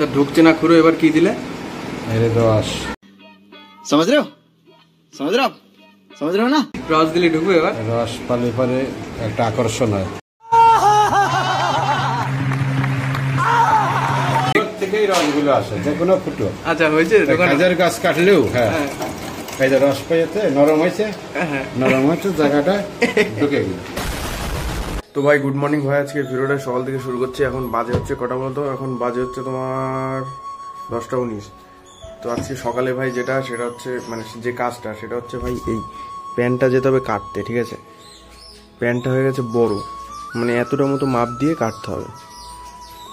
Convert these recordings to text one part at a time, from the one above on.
তা ঢুকছে না খুঁড়ো, এবার কি দিলে? अरे रस समझ रहे हो ना? रस दिले ঢুকবে এবার। रस पाले पाले একটা আকর্ষণ হয়। থেকেই রসগুলো আসে, যে কোনো ফুটো। আচ্ছা হয়েছে, কাজের গাছ কাটলেও হ্যাঁ এই যে রস পাইতে নরম হয়েছে, নরম হয়েছে জায়গাটা ঢুকে গেল। তো ভাই গুড মর্নিং ভাই, আজকে ভিডিওটা সকাল থেকে শুরু করছি। এখন বাজে হচ্ছে কটা মতো, এখন বাজে হচ্ছে তোমার 10টা 19। তো আজকে সকালে ভাই যেটা সেটা হচ্ছে মানে যে কাজটা সেটা হচ্ছে ভাই এই প্যান্টটা যেতে হবে কাটতে, ঠিক আছে? প্যান্টটা হয়ে গেছে বড়, মানে এতটা মতো মাপ দিয়ে কাটতে হবে।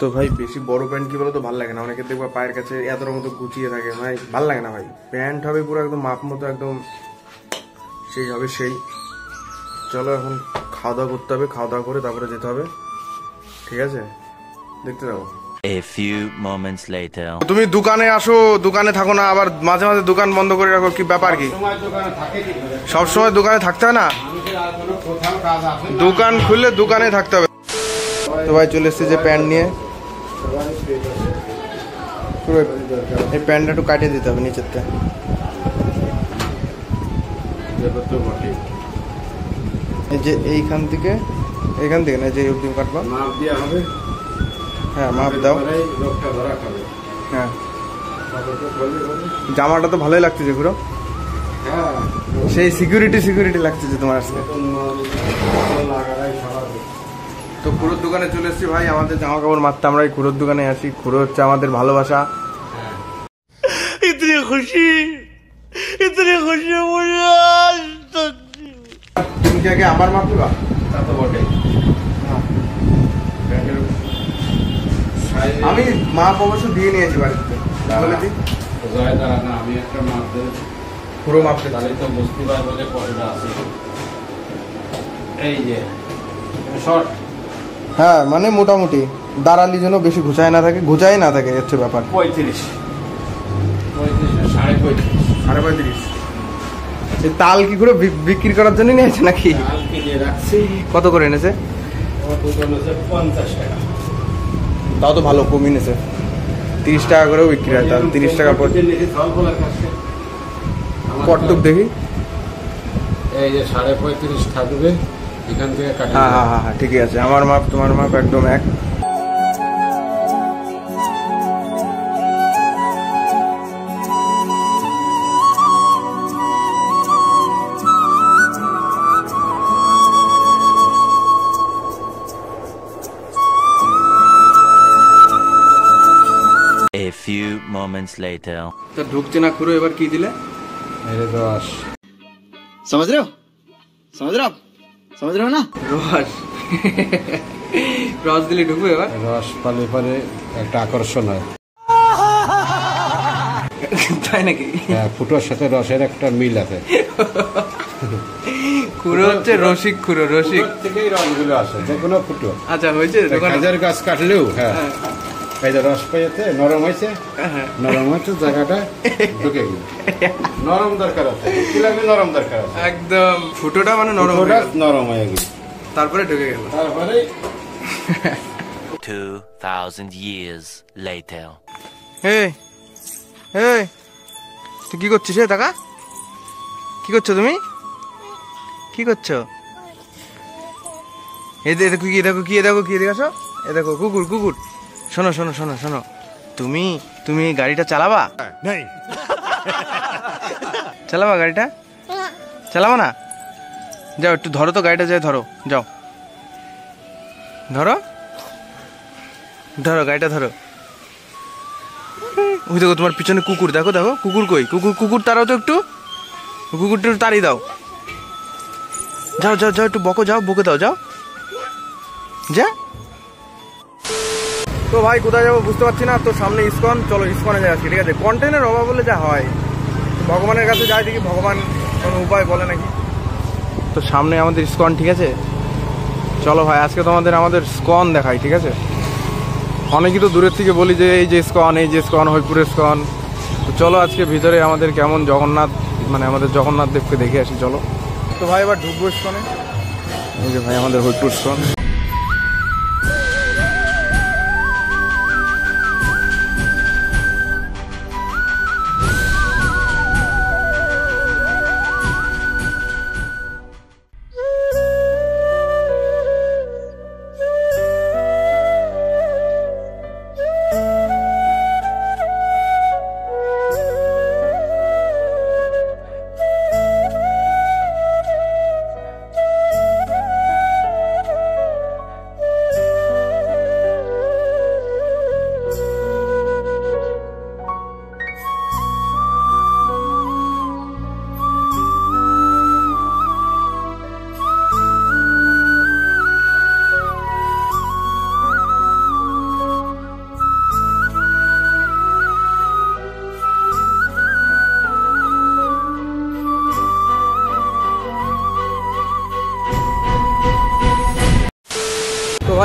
তো ভাই বেশি বড় প্যান্ট কি বলো তো ভালো লাগে না, অনেকে দেখবা পায়ের কাছে এতটা মতো গুছিয়ে থাকে, ভাই ভালো লাগে না ভাই। প্যান্ট হবে পুরো একদম মাপ মতো, একদম সেই হবে সেই। চলো এখন খাওয়া দাওয়া করতে হবে, খাওয়া দাওয়া করে তারপরে যেতে হবে, ঠিক আছে? দেখতে যাবো। A few moments later. তুমি দোকানে আসো, দোকানে থাকো না, আবার মাঝে মাঝে দোকান বন্ধ করে রাখো, কি ব্যাপার কি? সব সময় দোকানে থাকতে হয় না, দোকান খুললে দোকানে থাকতে হবে। তো ভাই চলে এসেছি যে প্যান্ট নিয়ে, এই প্যান্টটা একটু কাটিয়ে দিতে হবে নিচের থেকে। এই যে এইখান থেকে না, যে অবধি কাটবা মাপ দেওয়া হবে। হ্যাঁ মাপ দাও। হ্যাঁ জামাটা তো ভালোই লাগতেছে পুরো, সেই সিকিউরিটি লাগতেছে তোমার আজকে। তো খুঁড়োর দোকানে চলে এসেছি ভাই, আমাদের জামা কাপড় মারতে আমরা এই খুঁড়োর দোকানে আসি। খুঁড়ো হচ্ছে আমাদের ভালোবাসা। ইতনি খুশি তুমি কি আগে আমার মাপ দিবা? তা তো বটে। আমি মাপ অবশ্য দিয়ে নিয়েছি বাড়িতে, বলে দিই আমি একটা মাপ দেব, পুরো মাপ তাহলে তো বুঝতে পারবো যে কতটা আছে। এই যে শর্ট, হ্যাঁ মানে মোটামুটি দাঁড়ালি যেন বেশি ঘুচায় না থাকে হচ্ছে ব্যাপার। 35 সাড়ে 35। এই তাল কি করে বিক্রি করার জন্য নিয়েছে নাকি? তাল কিনে রাখছি। কত করে এনেছে? 50 টাকা। তাও তো ভালো, কমিয়ে নিয়েছে। 30 টাকা করেও বিক্রি হয়, তাহলে 30 টাকা পর কটটুক দেখি। এই যে 35.5 থাকবে, এখান থেকে কাটি। হ্যাঁ ঠিকই আছে, আমার মাপ তোমার মাপ একদম এক। A few moments later. তো ঢুকছে না খুঁড়ো, এবার কি দিলে? अरे रस समझ रहे हो ना? রস দিলে ঢুকবে এবার। রস পালে পালে একটা আকর্ষণ হয়, তাই নাকি? হ্যাঁ ফুটোর সাথে রসের একটা মিল আছে। খুঁড়ো হচ্ছে রসিক, খুঁড়ো রসিক থেকেই রসগুলো আসে, যে কোনো ফুটো। আচ্ছা হয়েছে, কাজের গাছ কাটলেও হ্যাঁ এই যে রস পাইতে নরম হয়েছে, নরম হয়েছে জায়গাটা ঢুকে গেল। নরম দরকার আছে, কি লাগবে? নরম দরকার আছে, একদম ফুটোটা মানে নরম হয়ে গেল, তারপরে ঢুকে গেল। তারপরে 2000 years later. তুই কি করছিস? টাকা কি করছো তুমি? কি করছো? এই দেখো কি দেখো, এ দেখো কুকুর। শোনো তুমি গাড়িটা চালাবা? চালাবা গাড়িটা? চালাবা না? যাও একটু ধরো তো গাড়িটা, যাই যাও ধরো গাড়িটা ধরো। ওই দেখো তোমার পিছনে কুকুর, দেখো কুকুর কই? কুকুর তারাও তো একটু, কুকুরটা একটু তাড়িয়ে দাও। যাও একটু বকে দাও যাও। তো ভাই কোথায় যাবো বুঝতে পারছি না, তো সামনে ইসকন, চলো ইসকনে যাচ্ছি, ঠিক আছে? কন্টেন্টের অভাব বলে যা হয়, ভগবানের কাছে যাই দেখি ভগবান কোনো উপায় বলে নাকি। তো সামনে আমাদের ইসকন, ঠিক আছে? চলো ভাই আজকে তোমাদের আমাদের স্কন দেখাই, ঠিক আছে? অনেকেই তো দূরের থেকে বলি যে এই যে স্কন হরিপুরের স্কন। তো চলো আজকে ভিতরে আমাদের কেমন জগন্নাথ, মানে আমাদের জগন্নাথ দেবকে দেখে আসি, চলো। তো ভাই এবার ঢুকবো ইসকনে। এই যে ভাই আমাদের হরিপুর স্কন।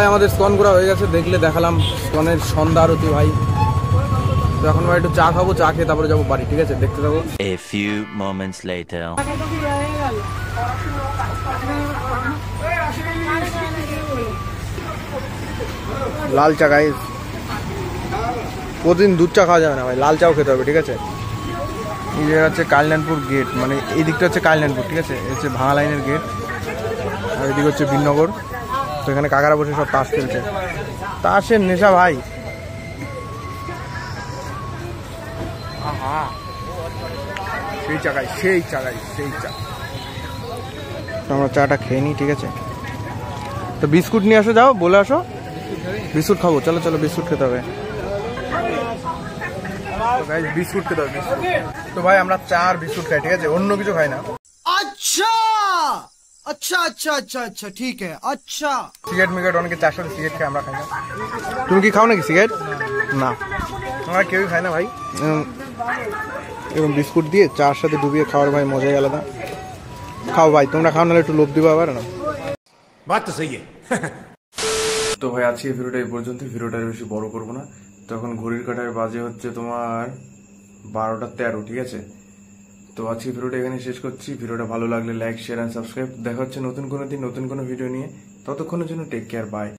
ভাই আমাদের স্কন করা হয়ে গেছে, দেখলে দেখালাম স্কনের সন্ধ্যা আরতি ভাই। তো এখন ভাই একটু চা খাবো, চা খেয়ে তারপরে যাবো বাড়ি, ঠিক আছে? দেখতে থাকো। A few moments later. লাল চা গাইস, প্রতিদিন দুধ চা খাওয়া যাবে না ভাই, লাল চাও খেতে হবে, ঠিক আছে? এই যে হচ্ছে কালিনানপুর গেট, মানে এই দিকটা হচ্ছে কালিনানপুর, ঠিক আছে? এই হচ্ছে ভাঙা লাইনের গেট, আর এদিকে হচ্ছে বিননগর। তো এখানে কাকারা বসে সব তাস খেলছে, তাসের নেশা ভাই। সেই চা গাইস, সেই চা গাইস, সেই চা। আমরা চাটা খেয়ে নিই, ঠিক আছে? তো বিস্কুট নিয়ে আসো, যাও বলে আসো, বিস্কুট খাবো। চলো চলো, বিস্কুট খেতে হবে। বিস্কুট খেতে হবে, বিস্কুট। তো ভাই আমরা চা আর বিস্কুট খাই, ঠিক আছে? অন্য কিছু খাই না। अच्छा अच्छा अच्छा अच्छा अच्छा ठीक है अच्छा। সিগারেট মিগারেট, অনেকে চার সাথে সিগারেট খায়, আমরা খাই না। তুমি কি খাও নাকি সিগারেট? না, আমরা কেউই খাই না ভাই। এরকম বিস্কুট দিয়ে চার সাথে ডুবিয়ে খাওয়ার ভাই মজাই আলাদা। খাও ভাই, তোমরা খাও, নাহলে একটু লোভ দিবা আবার না। बात तो सही है। তো ভাই আজকে ভিডিওটা এই পর্যন্ত, ভিডিওটা বেশি বড় করবো না। তো এখন ঘড়ির কাঁটায় বাজে হচ্ছে তোমার 12:13, ঠিক আছে? তো আজকে ভিডিওটা এখানে শেষ করছি। ভিডিওটা ভালো লাগলে লাইক, শেয়ার এন্ড সাবস্ক্রাইব। দেখা হচ্ছে নতুন কোনো দিন নতুন কোনো ভিডিও নিয়ে। ততক্ষণের জন্য টেক কেয়ার, বাই।